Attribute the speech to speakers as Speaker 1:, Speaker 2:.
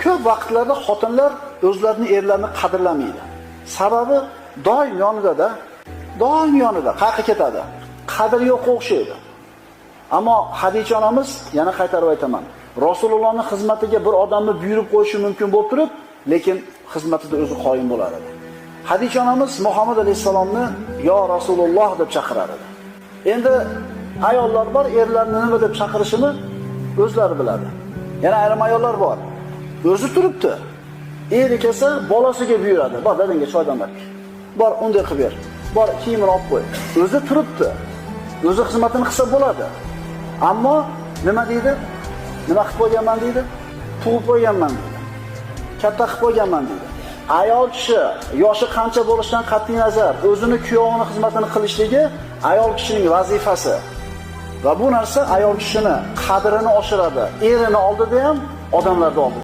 Speaker 1: Ko'p vaqtlarda xotinlar o'zlarining erlarini qadrlamaydi. Sababi doim yonida-da, doim yonida, qayerga ketadi. Qadr yo'q o'xshaydi. Ammo Hadicha onamiz, yana qaytarib aytaman, Rasulullohning xizmatiga bir odamni buyurib qo'yishi mumkin bo'lib turib, lekin xizmatida o'zi qoyim bo'lar edi. Hadicha onamiz Muhammad alayhisalomni yo Rasululloh deb chaqirar edi. Endi ayollar bor, erlarni nima deb chaqirishini o'zlari biladi. Yana ayrim ayollar bor. O'zi turibdi. Eri kelsa bolasiga buyuradi. Bor, dadangga choy damlab. Bor, unday qilib ber. Bor, kiyimini olib qo'y. O'zi turibdi. O'zi xizmatini qilsa bo'ladi. Ammo nima deydi? Nima qilib qo'yganman deydi? Tug'ib qo'yganman deydi. Katta qilib qo'yganman deydi. Ayol kishi yoshi qancha bo'lishidan qat'iy nazar o'zini kuyovining xizmatini qilishligi ayol kishining vazifasi. Va bu narsa ayol kishini qadrini oshiradi. Erini oldida ham, odamlarda oldida.